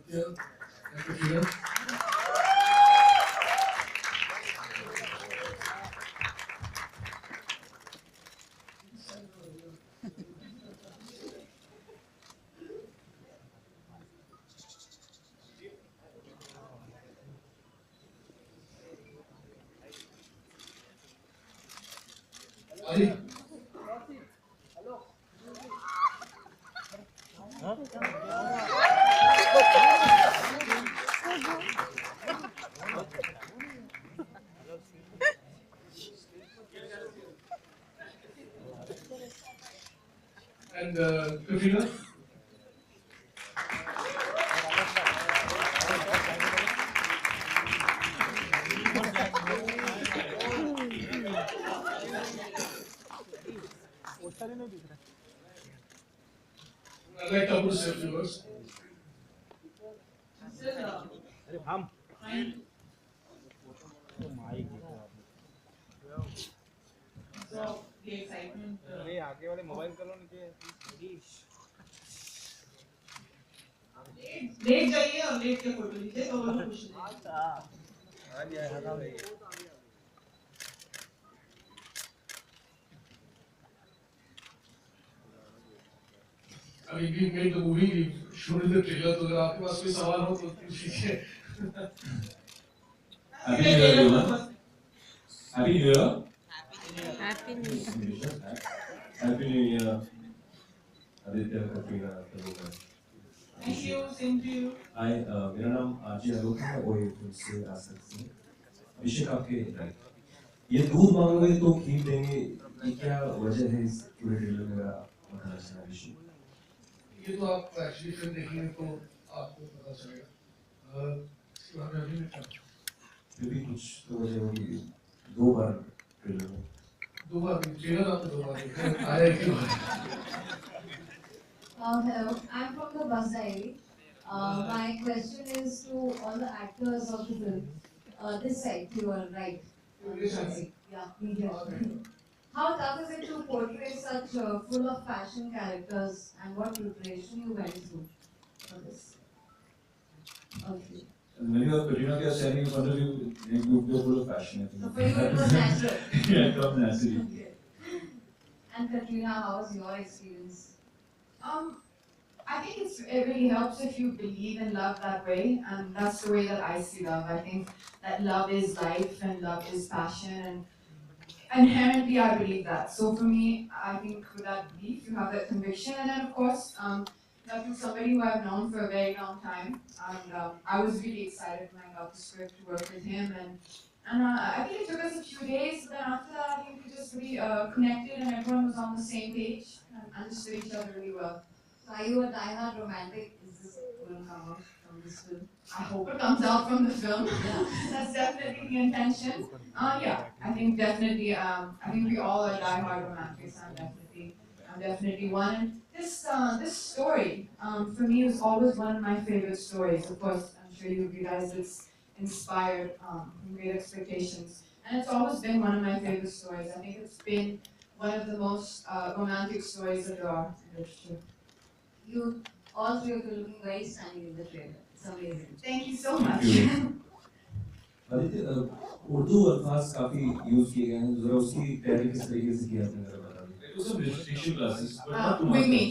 Aditya and Katrina. Adi. And Katrina. I'd like Tabu to say a few words. So the excitement. लेट जाइए और late के photo लीजिए तो वो लोग खुश हो जाएंगे। I mean, we made the movie, we showed the trailer, तो अगर आपके पास कोई सवाल हो तो पूछ लीजिए. Happy New Year, everyone. Happy New Year. Happy New Year. Happy New Year. Aditya, Katrina, Tabu. Thank you, same to you. Hi, मेरा नाम आजी आलोक है और ये तुमसे आ सकते हैं. अभिषेक आपके राइट. ये दूध मांगोगे तो खीर देंगे. ये क्या वजह है इस पूरे ट्रेलर में मेरा बताना चाहना अभिषेक. ये तो आप एक्चुअली फिल्म देखेंगे तो आपको पता चलेगा. इसके बारे में अभी नहीं क्या. फिर भी कुछ तो वजह होगी. दो बार ट्रेलर में. दो बार ट्रेलर आपने दो बार देखा है. आया एक बार. Hello, I'm from the Bus Diary. My question is to all the actors of the film. This side, you are right. This side. Yeah, me here. How tough is it to portray such full of fashion characters, and what preparation you went through for this? Okay. When you are Katrina, they are standing in front of you, you're full of passion. So for you, it was natural. Yeah, it comes naturally. Okay. And Katrina, how was your experience? I think it really helps if you believe in love that way, and that's the way that I see love. I think that love is life and love is passion, and inherently I believe that. So for me, I think with that belief, you have that conviction, and then of course, like from somebody who I've known for a very long time, and I was really excited when I got the script to work with him, and I think it took us a few days, but then after that, I think we just really connected, and everyone was on the same page and understood each other really well. So are you a die-hard romantic? Is this going to come out from this film? I hope it comes out from the film. That's definitely the intention. Yeah, I think definitely. I think we all are die-hard romantics. I'm definitely one. And this story, for me, was always one of my favorite stories. Of course, I'm sure you realize it's inspired from Great Expectations, and it's always been one of my favorite stories. I think it's been one of the most romantic stories that there are in literature. You, all three of you looking very stunning in the trailer. It's amazing. Thank you so much. Aditya Urdu अल्फाज काफी use किए गए हैं. जरा उसकी तैयारी किस तरीके से की आपने जरा बता दीजिए. It was some registration classes, but not too much. With me.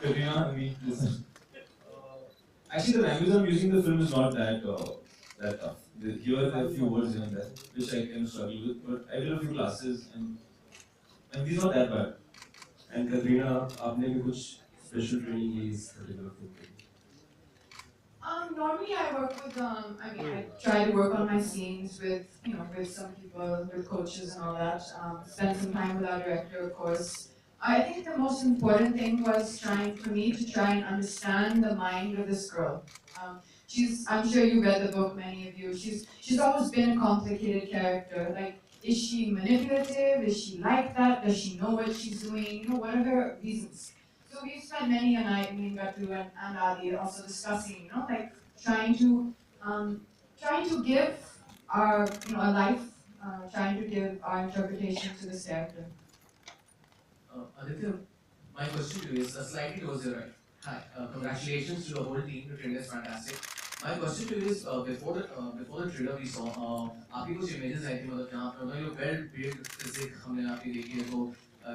Katrina, I mean, listen. Actually, the language I'm using in the film is not that tough. Here are a few words here and there which I can struggle with, but I did a few classes and these are not that bad. And Katrina, आपने भी कुछ special training ली इस particular film के लिए. Normally I work with, I try to work on my scenes with, with some people, with coaches and all that. Spend some time with our director, of course. I think the most important thing was for me to try and understand the mind of this girl. I'm sure you read the book, many of you. She's always been a complicated character. Like, is she manipulative? Is she like that? Does she know what she's doing? What are her reasons? So we spent many a night, me and Gatu and Adi, also discussing, like trying to give our, a life, trying to give our interpretation to this character. Aditya, my question to you is slightly towards your right. Hi, congratulations to the whole team. The trailer is fantastic. My question to you is, before the trailer we saw, आपकी कुछ images आई थी मतलब जहाँ पे मतलब you well built physique हमने आपकी देखी है तो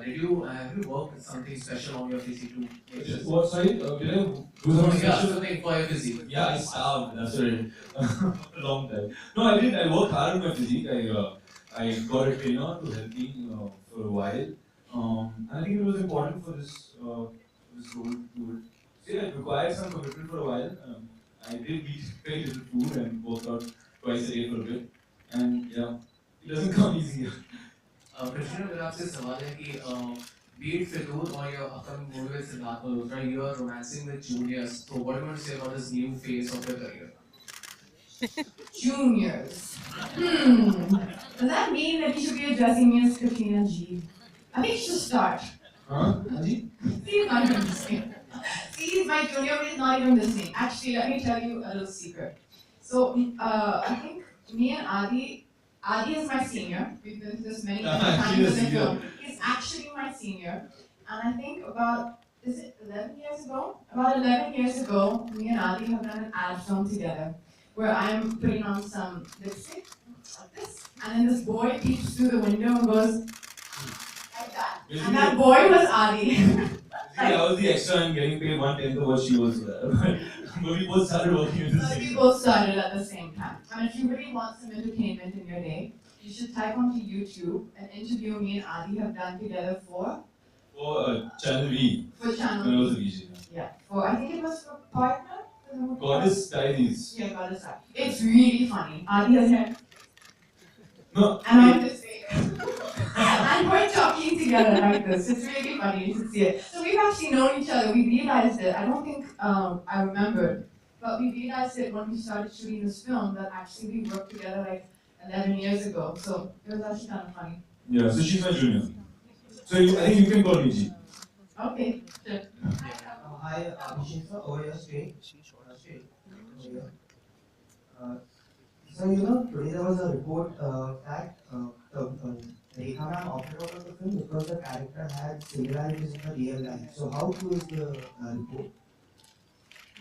did you have you worked something special on your physique to make this? What, sorry? Did I do something Yeah, special? something for your physique. Yeah, I starved. That's right. A long time. No, I did. I worked hard on my physique. I got a trainer to help me for a while. And I think it was important for this role to do it. So yeah, it required some commitment for a while. I did eat very little food and worked out twice a day for a bit. And yeah, it doesn't come easy. Katrina, मेरा आपसे सवाल है कि be it Fitoor or your upcoming movie with Siddharth Malhotra, you are romancing with juniors. So what do you want to say about this new phase of your career? Juniors. Does that mean that you should be addressing me as Katrina G? I think you should start. Huh? Haji? See, he's not even listening. See, he's my junior, but he's not even listening. Actually, let me tell you a little secret. So, I think me and Adi is my senior. We've been through this many times in the film. He's actually my senior. And I think is it 11 years ago? About 11 years ago, me and Adi have done an ad film together where I'm putting on some lipstick like this, and then this boy peeps through the window and goes like that. And that boy was Adi. I was the extra and getting paid 1/10 of what she was. But we both started working at the same time. We both started at the same time. And if you really want some entertainment in your day, you should type onto YouTube an interview me and Adi have done together for Channel V. For Channel When I was a V. VJ. Yeah. For I think it was for Partner. Goddess Diaries. Yeah, Goddess Diaries. It's really funny. Adi has hair. No. And I'm just saying. And we're talking together like this. It's really funny. You should see it. So we've actually known each other. We realized it. I don't think I remembered, but we realized it when we started shooting this film that actually we worked together like 11 years ago. So it was actually kind of funny. Yeah, so she's my junior. So I think you can call me G. Okay, sure. Hi, Abhishek sir, over your stage. So today there was a report that Rekha ma'am opted out of the film because the character had similarities in the real life. So how true is the report?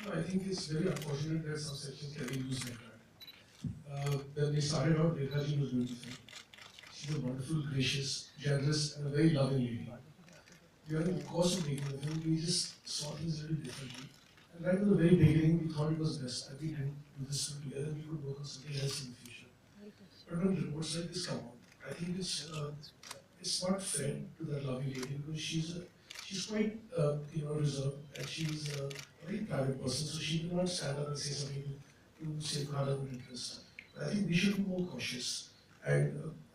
No, I think it's very unfortunate that some sections can be used like that. When they started out, Rekha ji was doing the film. She's a wonderful, gracious, generous, and a very loving lady. During the course of making the film, we just saw things a little differently. And right from the very beginning, we thought it was best that we didn't do this film together, we could work on something else in the future. But when reports like this come out, I think it's not fair to that lovely lady because she's quite reserved and she's a very private person, so she will not stand up and say something to safeguard her good interest. But I think we should be more cautious, and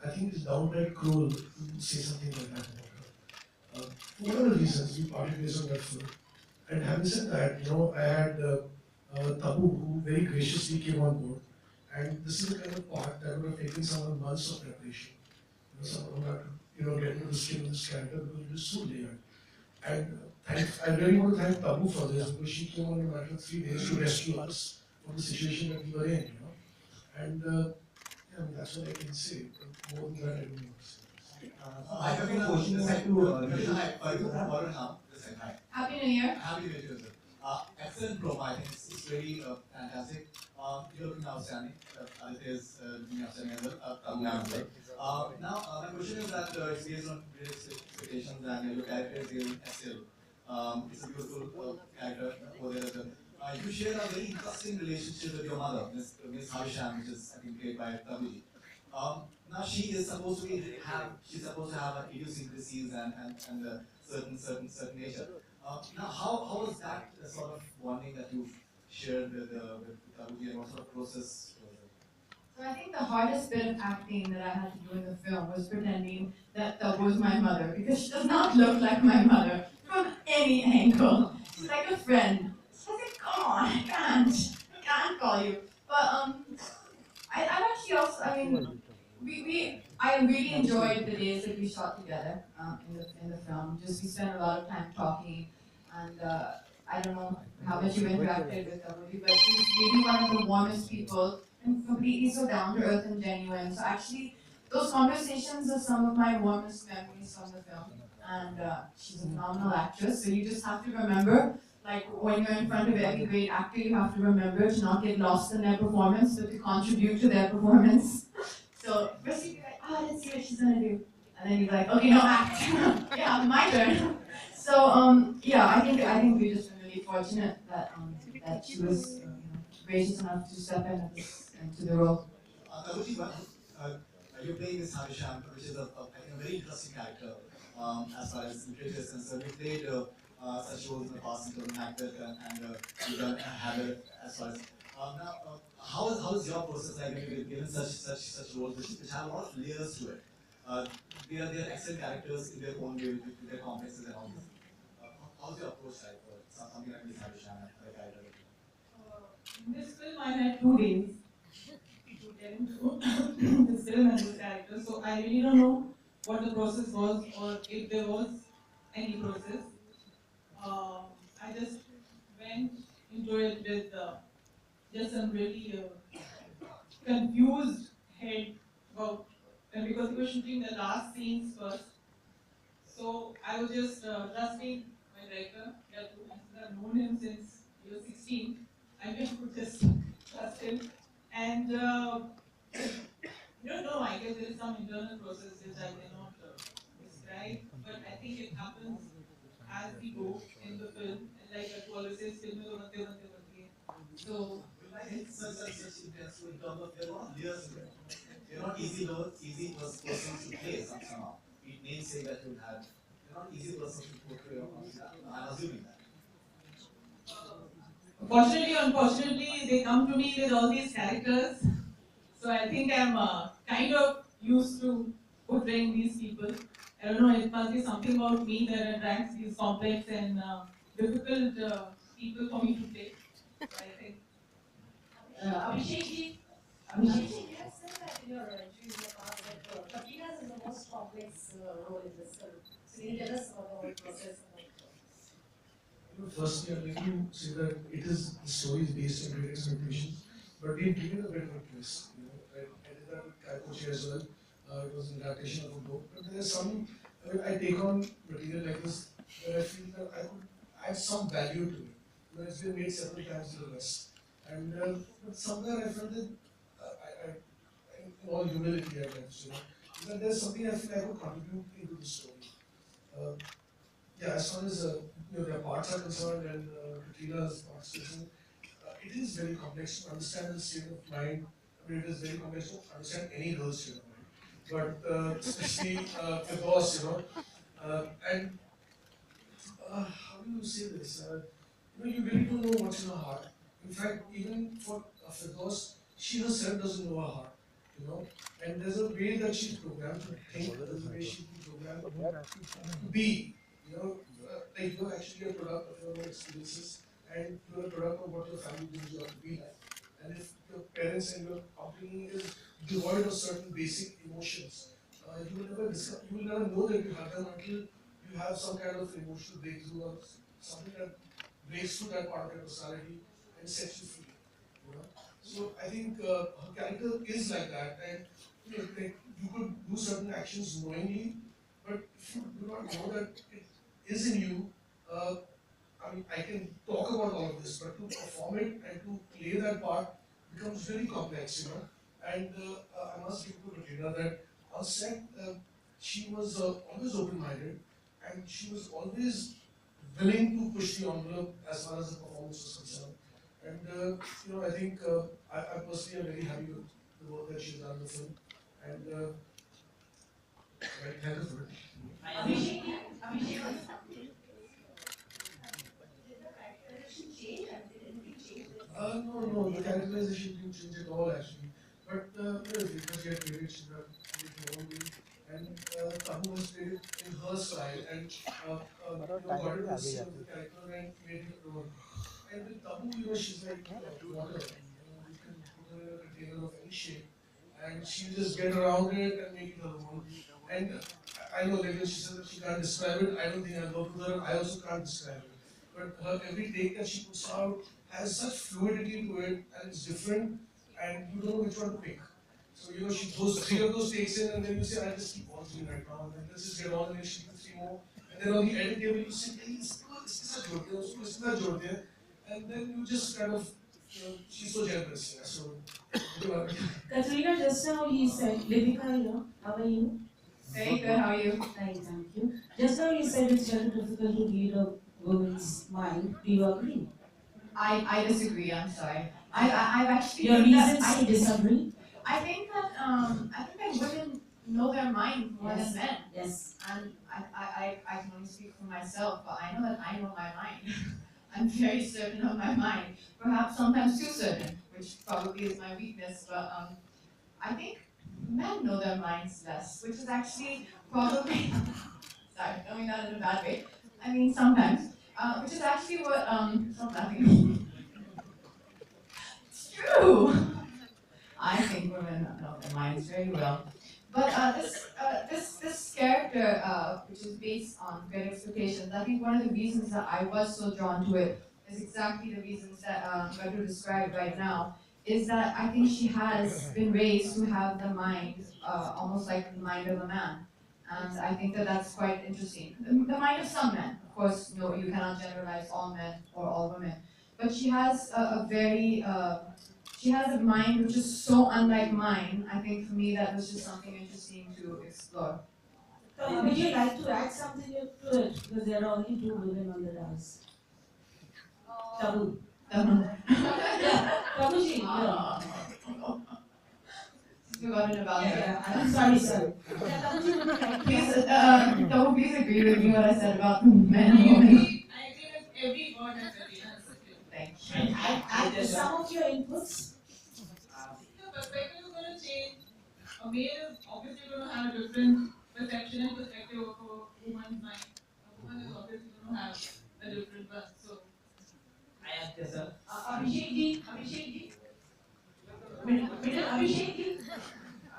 I think it's downright cruel to say something like that about her. For whatever reasons, we parted ways on that film. And having said that, I had Tabu, who very graciously came on board. And this is the kind of part that would have taken someone months of preparation. Someone who had to, get into the skin of this character because it was so layered. And I really want to thank Tabu for this because she came on in a matter of 3 days to rescue us from the situation that we were in, And that's what I can say. But more than that, I don't know what to say. I have been a question Happy New Year. Happy New Year, sir. Excellent promo, I think it's really fantastic. You're looking outstanding. Aditya is looking outstanding as well. Now, my question is that it's based on great expectations and your character is really still. It's a beautiful character over there as well. You share a very interesting relationship with your mother, Miss Havisham, which is I think played by Tabu. Now she's supposed to have idiosyncrasies and certain nature. Now how was that sort of bonding that you shared with Tabu, and what sort of process was it? So I think the hardest bit of acting that I had to do in the film was pretending that Tabu was my mother because she does not look like my mother from any angle. She's like a friend. I said, come on, I can't call you. But I've actually also, I really enjoyed the days that we shot together in the film. Just we spent a lot of time talking, and I don't know how much you interacted with Tabu, but she's really one of the warmest people and completely so down to earth and genuine. So actually, those conversations are some of my warmest memories from the film. And she's a phenomenal actress, so you just have to remember like when you're in front of every great actor, you have to remember to not get lost in their performance, but to contribute to their performance. So first you'd be like, oh, let's see what she's gonna do, and then you're like, okay, no, act. Yeah, my turn. So yeah, I think we just been really fortunate that that she was gracious enough to step in into the role. Tabu, you're playing this Havisham, which is I think a very interesting character as far as literature is concerned. We played such roles in the past, including Macbeth and we've done Hamlet as far as. Now, how is your process like when you're given such roles which have a lot of layers to it? They are excellent characters in their own way with their complexes and all this. How's your approach like for something like this Havisham and the character? In this film, I had 2 days to get into this film and this character, so I really don't know what the process was or if there was any process. I just went into it with just some really confused head about, and because we were shooting the last scenes first, so I was just trusting my director, Tabu. I've known him since he was 16. I would just trust him. And you don't know, I guess there is some internal process which I cannot describe, but I think it happens as we go in the film. And like I always say, film mein to bante bante bante. So It's such intense in terms of there are a lot of layers to it. They're not easy persons to play somehow. It names say that you had. They're not easy persons to portray on screen. I'm assuming that. fortunately, unfortunately, they come to me with all these characters. So I think I'm kind of used to portraying these people. I don't know, it must be something about me that attracts these complex and difficult people for me to play. So I think. Abhishek, Abhishek, you have said that in your interviews in the past that Katrina's is the most complex role in this film. So can you tell us about the whole process? Firstly, I'd like to say that it is the story is based on great expectations, but we've given a bit of a twist. I did that with Kapoor as well. It was an adaptation of a book, but there's some. I take on material like this where I feel that I could add some value to it. It's been made several times in the West, and but somewhere I felt that in all humility, I guess, that there's something I feel I could contribute into the story. Uh, yeah, as far as their parts are concerned and Katrina's parts concerned, it is very complex to understand the state of mind. I mean, it is very complex to understand any girl's state of mind. But especially the boss, and how do you say this? You really don't know what's in her heart. In fact, even for Fitoor, she herself doesn't know her heart, And there's a way that she's programmed to think, there's a way she's programmed to be, like you're actually a product of your own experiences and you're a product of what your family brings you up to be like. And if your parents and your upbringing is devoid of certain basic emotions, you will never know that you have them until you have some kind of emotional breakthrough or something that breaks through that part of your personality and sets you free. So I think her character is like that, and like you could do certain actions knowingly, but if you do not know that it is in you, I mean, I can talk about all of this, but to perform it and to play that part becomes really complex. And I must give to Katrina that on set, she was always open-minded, and she was always willing to push the envelope as far as the performance was concerned. And I think I personally am very happy with the work that she's done in the film, and thank you for it. Abhishek, did the characterization change? And did anything change? No, the characterization didn't change at all actually. But because she had played it, she had played it her own way. And Tabu has played it in her style and got into the scene of the character and made it her own. And with Tabu, she's like water. You can put her in a container of any shape and she'll just get around it and make it her own. And I know like she said that she can't describe it. I don't think I'll work with her. I also can't describe it. But her every take that she puts out has such fluidity to it and it's different and you don't know which one to pick. So she throws three of those takes in and then you say, I'll just keep all three right now and then let's just get on and then she do three more. And then on the edit table you say, hey, इसके साथ जोड़ते हैं उसको इसके साथ जोड़ते हैं and then you just kind of she's so generous, yeah, so Katrina, just now he said, Livika here, how are you? Very good, how are you? Fine, thank you. Just now you said it's very difficult to read a woman's mind. Do you agree? I disagree, I'm sorry. I've actually Your think that reasons to disagree? I think that women know their mind more than men. Yes. And I can only speak for myself, but I know that I know my mind. I'm very certain of my mind. Perhaps sometimes too certain, which probably is my weakness, but I think men know their minds less, which is actually probably sorry, I mean that in a bad way. I mean sometimes. Which is actually what stop laughing. It's true. I think women know their minds very well. But this character, which is based on Great Expectations, I think one of the reasons that I was so drawn to it is exactly the reasons that Gadu described right now. Is that I think she has been raised to have the mind, almost like the mind of a man, and I think that that's quite interesting. The mind of some men, of course, you cannot generalize all men or all women, but she has a very she has a mind which is so unlike mine. I think for me that was just something interesting to explore. Would you like to add something to it? Because there are only two women on the dance. Tabu. Tabu. Yeah, Tabuji. Forgotten about her. I'm sorry, sir. Please, Tabu, please agree with me what I said about men and women. I agree with every word that Katrina has said. Thank you. Add some of your inputs. The perspective is going to change. A male is obviously going to have a different perception and perspective of a woman's mind. A woman is obviously going to have a different one. So, Aditya sir. Abhishek ji. Abhishek ji.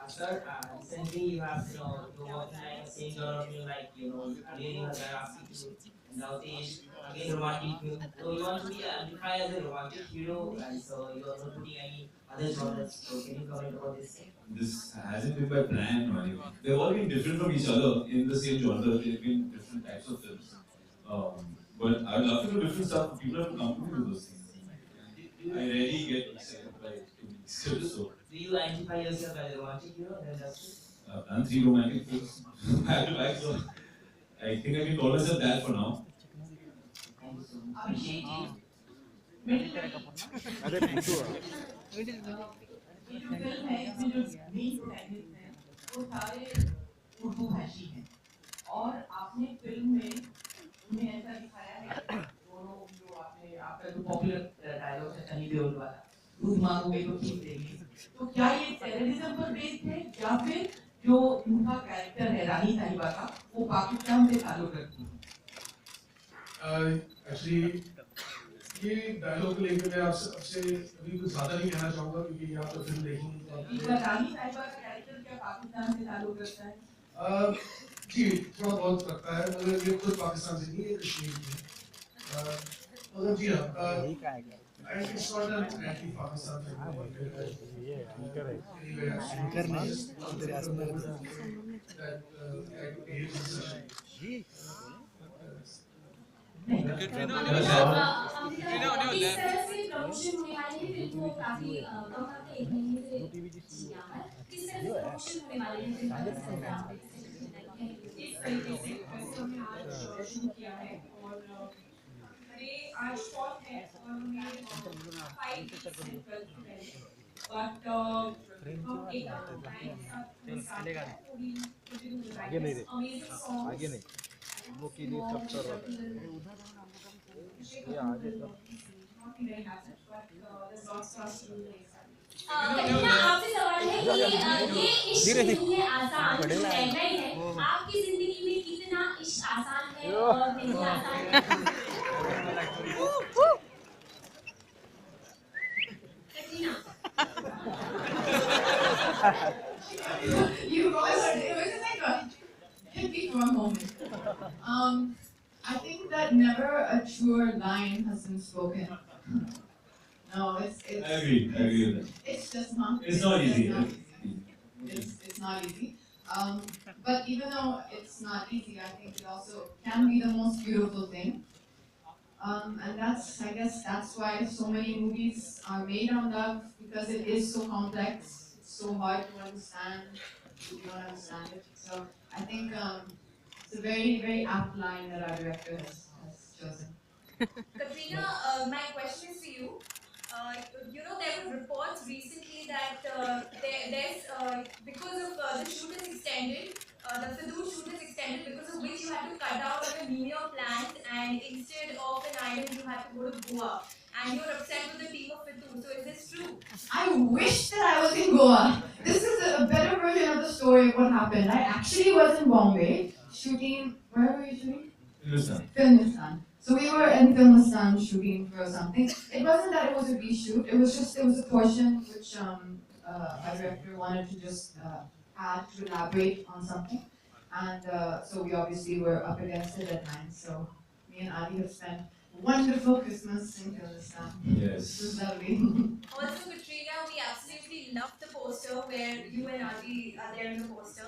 Sir, recently you have, you're working like a same genre of film, like, again you are asking to now age, again romantic film. So you want to be identified as a romantic hero, and so you are not putting any other genres. So can you comment about this? This hasn't been by plan or anything. They've all been different from each other in the same genre. They've been different types of films. But I'd love to do different stuff. People have to come to me with those things. I rarely get excited by films. So. Do you identify yourself as a romantic hero in the industry? I've done 3 romantic films. I have to like, so I think I can call myself that for now. Thank you so much. Abhishek ji. ये जो film है इसमें जो main protagonist हैं वो सारे उर्दू भाषी हैं और आपने फिल्म में उन्हें ऐसा दिखाया है दोनों जो आपका जो पॉपुलर डायलॉग है सनी देओल वाला दूध मांगोगे तो खीर देंगे तो क्या ये टेररिज्म पर बेस्ड है या फिर जो उनका कैरेक्टर है रानी साहिबा का वो पाकिस्तान से ताल्लुक रखती है? एक्चुअली ये डायलॉग को लेकर मैं आपसे अभी कुछ ज़्यादा नहीं कहना चाहूँगा क्योंकि आप तो फिल्म देखेंगे तो रानी साहिबा का कैरेक्टर क्या पाकिस्तान से ताल्लुक रखता है? जी थोड़ा बहुत रखता है मगर ये खुद पाकिस्तान से नहीं है कश्मीर की मगर जी हाँ it's not an anti-Pakistan film. Anchor नहीं तेरे आसमान किस तरह से प्रमोशन होने वाले हैं फिल्म को काफी कम हफ्ते 1 महीने से किया है किस तरह से प्रमोशन होने वाले हैं फिल्म का इस तरीके से वैसे हमने आज शुरू किया है और ये आज शॉट है और हमने 5 वीक्स से 12 पहले बट हम एक ब्रांड के साथ चलेगा आगे नहीं आगे नहीं वो के लिए सब कर रहा है ये आगे सब कटरीना आपसे सवाल है ये इश्क नहीं है आसान टैगलाइन है आपकी जिंदगी में कितना इश्क आसान है और नहीं आसान है Katrina You guys are doing like a hit me for a moment. I think that never a truer line has been spoken. No, it's I agree with that. it's just not. It's not easy. It's not easy. But even though it's not easy, I think it also can be the most beautiful thing. And I guess that's why so many movies are made on love, because it is so complex. It's so hard to understand if you don't understand it. So I think it's a very, very apt line that our director has chosen. Katrina, my question is to you. There were reports recently that there's because of the shoot is extended, the Fitoor shoot is extended, because of which you had to cut down on your New Year plans, and instead of an island, you had to go to Goa, and you're upset with the team of Fitoor. So is this true? I wish that I was in Goa. This is a better version of the story of what happened. I actually was in Bombay shooting. Where were you shooting? Filmistan. Filmistan. So we were in Filmistan shooting for something. It wasn't that it was a reshoot. It was a portion which our director wanted to just add to elaborate on something, and so we obviously were up against it at night. So me and Ali have spent wonderful Christmas in Filmistan. Yes. It was lovely. Also, Katrina, we absolutely love the poster where you and Adi are there in the poster.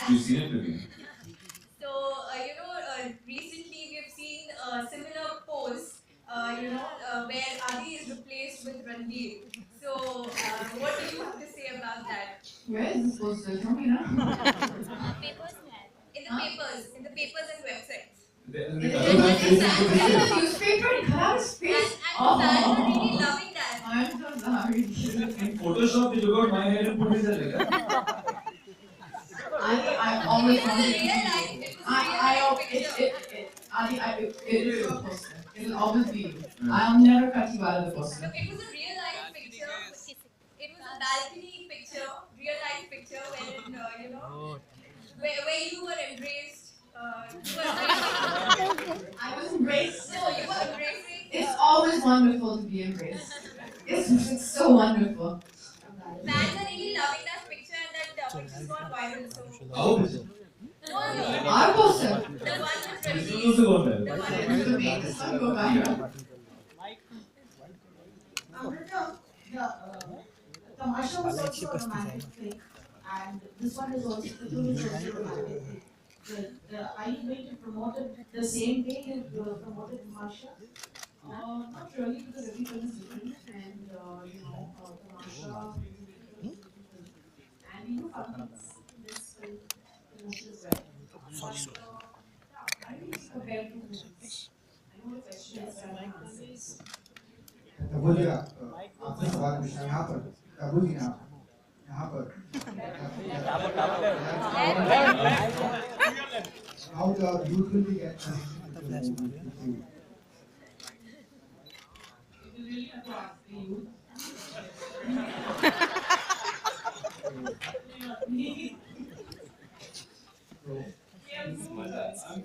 You've seen it with me. So, recently we have seen a similar pose, where Adi is replaced with Ranveer. So, what do you have to say about that? Where is this poster? Show me now. In the papers and websites. The Is color has it in the newspaper? It has face. And fans are really loving that. I'm so sorry. In Photoshop, they took out my hair and put it there. I always It was a wanted. real life. It was a real I life picture. it is your poster. It'll always be you. I'll never cut you out of the No, poster. it was a real life picture. It was a balcony picture, real life picture, wherein where you were embraced. You were embracing. I was embraced. No, you were embracing. It's always wonderful to be embraced. It's so wonderful. Fans are really loving that picture, and that picture's gone viral. So. How? No. Our poster. The one with This Ranveer. is also gone The well. one with To make this one go viral. Amrita, Tamasha was also a romantic flick, and this one is also a romantic flick. Are you going to promote it the same way you promoted Tamasha? Not really, because every film is different, and Tamasha is a different film. And we do fun things in this film promotion as well. But I really compare two movies. I know the question is answers. Tabu जी आपसे सवाल पूछना है यहाँ पर तबू जी यहाँ पर how the youth will be get connected to the movie. You really have to ask the youth.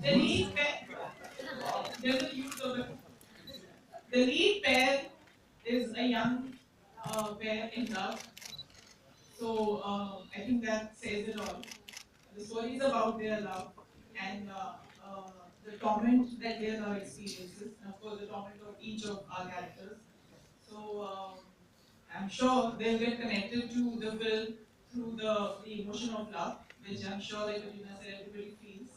The lead pair, there's a youth of it. The lead pair is a young pair in love. So I think that says it all. The story is about their love and the torment that their love experiences, and of course the torment of each of our characters. So I'm sure they'll get connected to the film through the emotion of love, which I'm sure, like Katrina said, everybody feels.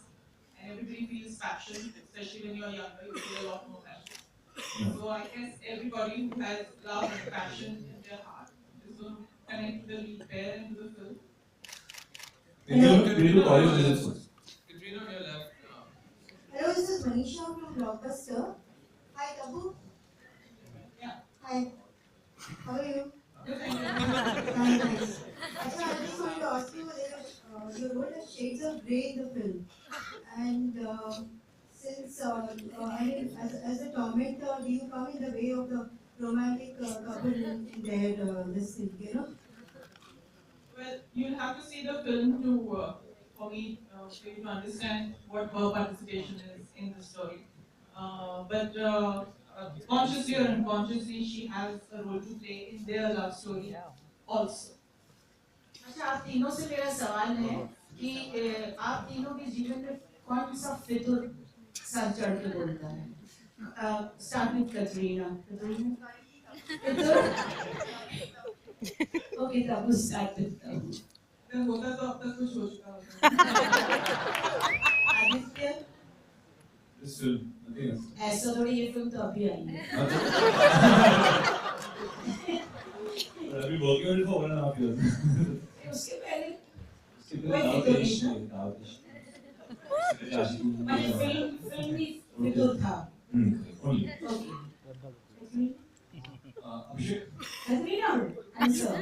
And everybody feels passion, especially when you're younger, you feel a lot more passion. So I guess everybody who has love and passion in their heart is going to connect to the lead pair and to the film. We do college visits first. Katrina, on your left. Hello, this is Manisha from Blockbuster. Hi, Tabu. Yeah. Hi. How are you? Good, thank you. Very nice. Actually, I just wanted to ask you, your role as shades of grey in the film. And since, I mean, as a tormentor, do you come in the way of the romantic couple in their this thing, you know? Well, you'll have to see the film to, for you to understand what her participation is in the story. But consciously or unconsciously, she has a role to play in their love story also. अच्छा आप तीनों से मेरा सवाल है कि आप तीनों के जीवन में कौन सा फितूर सर चढ़ के बोलता है start with Katrina Fitoor okay तब स्टार्ट विद तब अगर होता तो अब तक कुछ हो चुका होता Aditya This film, nothing else. ऐसा थोड़ी ये फिल्म तो अभी आई है I've been working on it for 1.5 years. उसके पहले उसके पहले दावतेश मैंने फिल्म भी फितूर था only. Okay Abhishek, Katrina, answer.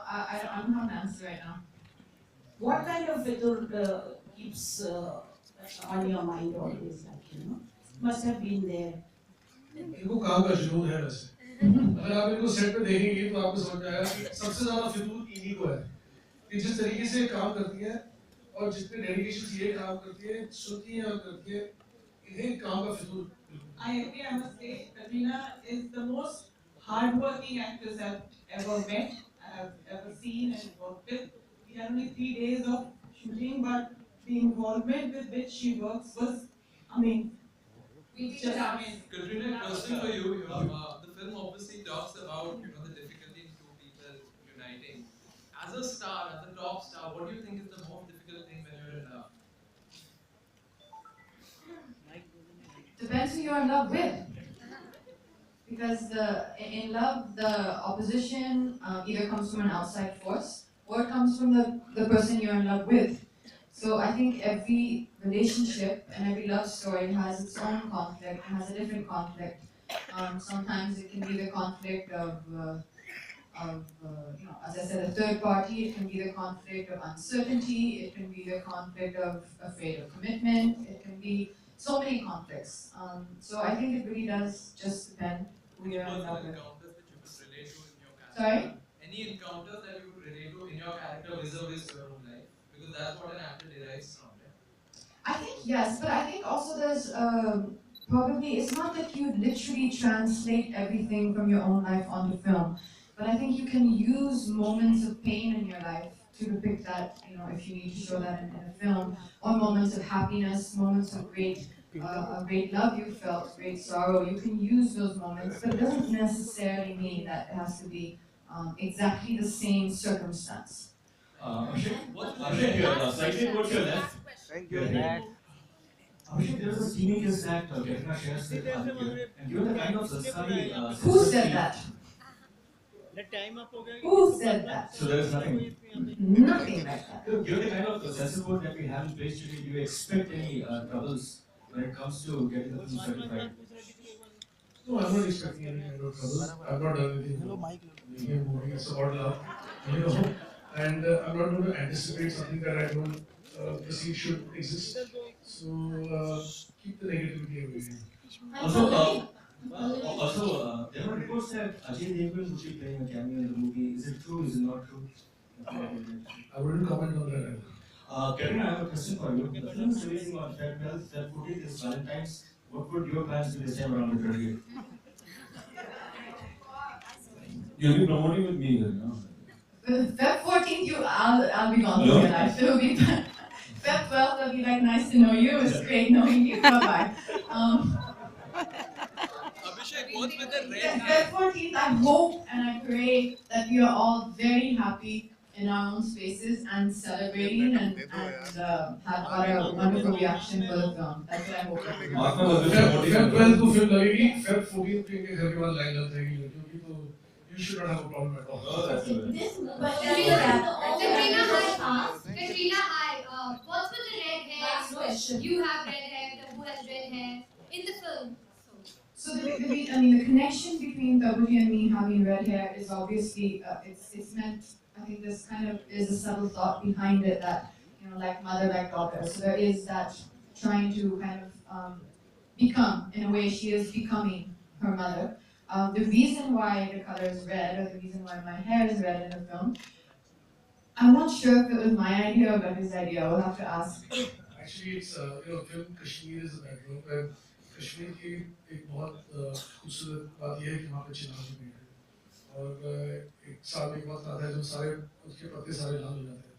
I don't have an answer right now. What kind of Fitoor keeps on your mind always, like, you know? Must have been there. इनको काम का जुनून है वैसे अगर आप इनको सेट पे देखेंगे तो आपको समझ में आएगा कि सबसे ज्यादा फितूर इन्हीं को है कि जिस तरीके से काम करती है और जितने डेडिकेशन से ये काम करती है सुनती है और करती है इन्हें काम का फितूर I agree, I must say, Katrina is the most hardworking actress I've ever met, I've ever seen and worked with. We had only 3 days of shooting, but the involvement with which she works was amazing. Just amazing. Katrina, question for you. The film obviously talks about the difficulty in two people uniting. As a star, as a top star, what do you think is the most difficult thing when you're in love? Depends who you're in love with. Because in love, the opposition either comes from an outside force or it comes from the person you're in love with. So I think every relationship and every love story has its own conflict, has a different conflict. Sometimes it can be the conflict of as I said, a third party. It can be the conflict of uncertainty. It can be the conflict of afraid of commitment. It can be so many conflicts. So I think it really does just depend who you're in love with. Encounters that you could relate to in your character? Sorry? Any encounters that you could relate to in your character vis-a-vis your own life? Because that's what an actor derives from, right? I think yes, but I think also there's probably, it's not that you literally translate everything from your own life onto film, but I think you can use moments of pain in your life to depict that, if you need to show that in a film, or moments of happiness, moments of great love you felt, great sorrow. You can use those moments, but it doesn't necessarily mean that it has to be exactly the same circumstance. Abhishek, slightly towards your left. Thank you. Abhishek, there was a steamy kiss that Katrina shares with Aditya, and given the kind of sanskari. Who said that? Who said that? So there is nothing. Nothing like that. Given the kind of censorship that we have in place today, do you expect any troubles when it comes to getting the film certified? No, I'm not expecting any kind of trouble. I've not done anything. Making a movie, it's about love, and I'm not going to anticipate something that I don't perceive should exist. So keep the negativity away. Also, there were reports that Ajay Devgan would be playing a cameo in the movie. Is it true? Is it not true? I wouldn't comment on that either. Katrina, I have a question for you. The film is releasing on Feb 12th, Feb 14th is Valentine's. What would your plans be this time around the 30th? You'll be promoting with me here, no? Feb 14th, I'll be gone through your life. It'll be Feb 12th, it'll be like nice to know you. It's great knowing you. Bye bye. Abhishek, what's with the red hair? Feb 14th, I hope and I pray that we are all very happy in our own spaces and celebrating and have got a wonderful reaction for the film. That's what I hope. Feb 12 को film लगेगी, Feb 14 को इनके घर के बाद line लग जाएगी क्योंकि तो you should not have a problem at all. Katrina, hi. What's with the red hair? Last question. You have red hair, Tabu has red hair in the film. So the connection between Tabu and me having red hair is obviously it's meant. I think this kind of is a subtle thought behind it that like mother like daughter. So there is that trying to kind of become, in a way, she is becoming her mother. The reason why the color is red, or the reason why my hair is red in the film, I'm not sure if it was my idea or Ravi's idea. I will have to ask. Actually, it's film Kashmir is a background where Kashmir की एक बहुत खूबसूरत बात यह है कि वहाँ पे चिनार भी है और एक साल में एक वक्त आता है जब सारे उसके पत्ते सारे लाल हो जाते हैं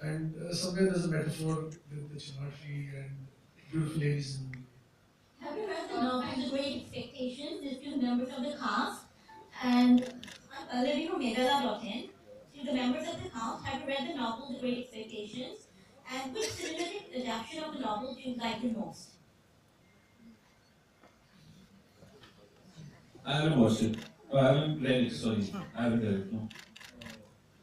and somewhere there's a metaphor with the chinar tree and beautiful ladies in the movie. Have you read the novel The Great Expectations? There's two members of the cast and living from Medala.in. So the members of the cast have you read the novel The Great Expectations and which cinematic adaptation of the novel do you like the most? I haven't watched it. Oh, I haven't read it. Sorry, I haven't read it. No.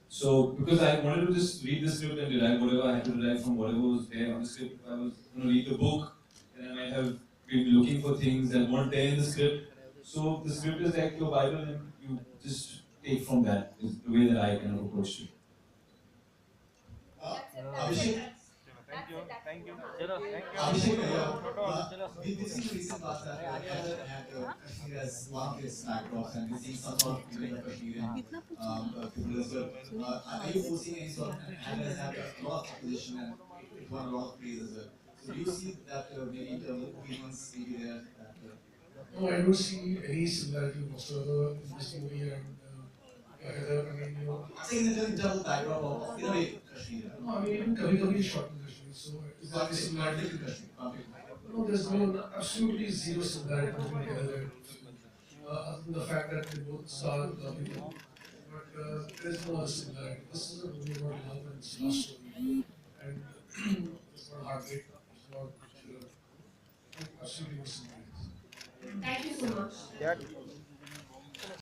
So because I wanted to just read the script and derive whatever I had to derive from whatever was there on the script. If I was going to read the book, then I might have been looking for things that weren't there in the script. So the script is like your Bible, and you just take from that. Is the way that I kind of approached it. Abhishek, Abhishek, we've seen in recent past that Heather had Kashmir as one of its backdrops, and we're seeing some sort of feeling of Kashmir in people as well. Are you foreseeing any sort of, and Heather has had a lot of opposition and it won a lot of praise as well. So do you see that maybe in terms of opinions, maybe there that No, I don't see any similarity whatsoever in this movie and Heather. I mean, I'm saying in terms of backdrop of in a way Kashmir. No, I mean, even Kabhi Kabhi is shot in Kashmir, so is there any similarity? Conflict in Kashmir. Conflict. No, there's no absolutely zero similarity between Heather and film. Other than the fact that they both star lovely people, but there's no other similarity. This is a movie about love and it's a love story, and it's about heartbreak. It's about absolutely no similarities. Thank you so much. Yeah.